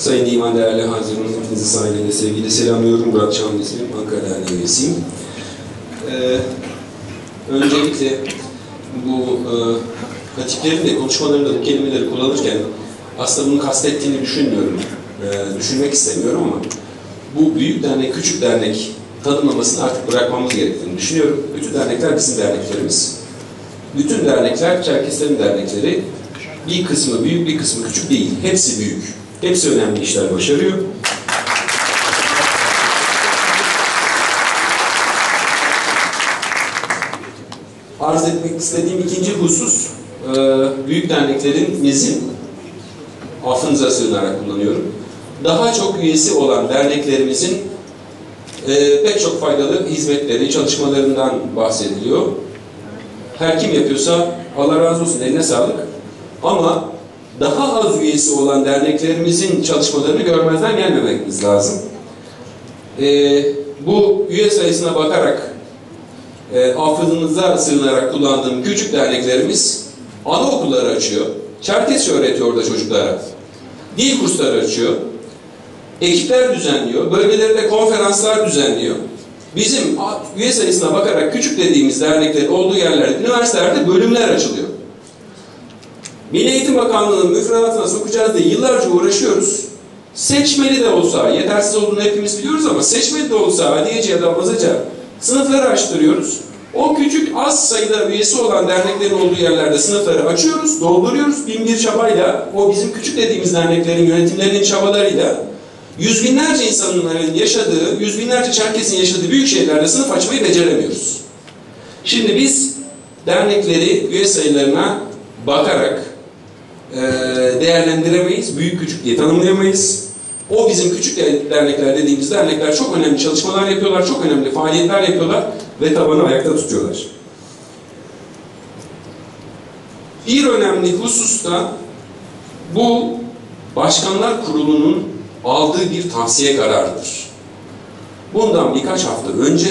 Sayın Divan değerli hazırım, hepinizi sahibiyle sevgiyle selamlıyorum. Murat Çamlı ismim, Ankara Derneği üyesiyim. Öncelikle bu hatiplerin de konuşmalarında bu kelimeleri kullanırken aslında bunu kastettiğini düşünmüyorum. Düşünmek istemiyorum ama bu büyük dernek, küçük dernek tanımlamasını artık bırakmamız gerektiğini düşünüyorum. Bütün dernekler bizim derneklerimiz. Bütün dernekler Çerkeslerin dernekleri. Bir kısmı büyük, bir kısmı küçük değil. Hepsi büyük. Hepsi önemli işler başarıyor. Arz etmek istediğim ikinci husus, büyük derneklerimizin, affınıza sığınarak kullanıyorum, daha çok üyesi olan derneklerimizin pek çok faydalı hizmetleri, çalışmalarından bahsediliyor. Her kim yapıyorsa Allah razı olsun, eline sağlık. Ama daha az üyesi olan derneklerimizin çalışmalarını görmezden gelmememiz lazım. Bu üye sayısına bakarak, affınıza sığınarak kullandığım küçük derneklerimiz anaokulları açıyor, Çerkesçe öğretiyor orada çocuklara, dil kursları açıyor, ekipler düzenliyor, bölgelerinde konferanslar düzenliyor. Bizim üye sayısına bakarak küçük dediğimiz derneklerin olduğu yerlerde, üniversitelerde bölümler açılıyor. Milli Eğitim Bakanlığı'nın müfredatına sokacağız diye yıllarca uğraşıyoruz. Seçmeli de olsa, yetersiz olduğunu hepimiz biliyoruz ama seçmeli de olsa, adiyece ya da bazaca sınıfları açtırıyoruz. O küçük az sayıda üyesi olan derneklerin olduğu yerlerde sınıfları açıyoruz, dolduruyoruz. Bin bir çabayla, o bizim küçük dediğimiz derneklerin yönetimlerinin çabalarıyla yüz binlerce insanın yaşadığı, yüz binlerce Çerkes'in yaşadığı büyük şehirlerde sınıf açmayı beceremiyoruz. Şimdi biz dernekleri üye sayılarına bakarak değerlendiremeyiz, büyük küçük diye tanımlayamayız. O bizim küçük dernekler dediğimiz dernekler çok önemli çalışmalar yapıyorlar, çok önemli faaliyetler yapıyorlar ve tabanı ayakta tutuyorlar. Bir önemli husus da bu Başkanlar Kurulu'nun aldığı bir tavsiye kararıdır. Bundan birkaç hafta önce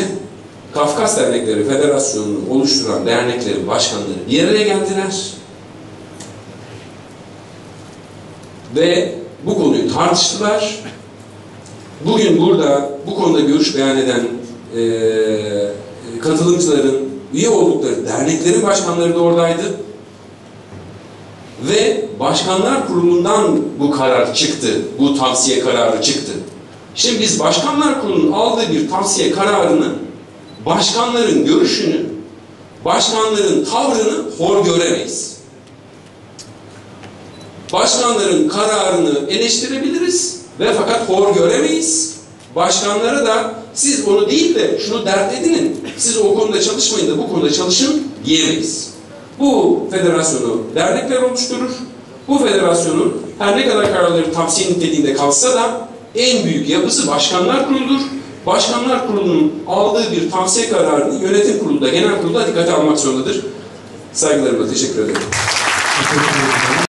Kafkas Dernekleri Federasyonu'nu oluşturan derneklerin başkanları bir araya geldiler. Ve bu konuyu tartıştılar. Bugün burada bu konuda görüş beyan eden katılımcıların üye oldukları derneklerin başkanları da oradaydı. Ve Başkanlar Kurulu'ndan bu karar çıktı, bu tavsiye kararı çıktı. Şimdi biz Başkanlar Kurulu'nun aldığı bir tavsiye kararını, başkanların görüşünü, başkanların tavrını hor göremeyiz. Başkanların kararını eleştirebiliriz ve fakat hor göremeyiz. Başkanlara da siz onu değil de şunu dert edinin, siz o konuda çalışmayın da bu konuda çalışın diyemeyiz. Bu federasyonu dernekler oluşturur. Bu federasyonun her ne kadar kararları tavsiye niteliğinde kalsa da en büyük yapısı Başkanlar Kurulu'dur. Başkanlar Kurulu'nun aldığı bir tavsiye kararını yönetim kurulu da genel kurulu da dikkate almak zorundadır. Saygılarımla teşekkür ederim.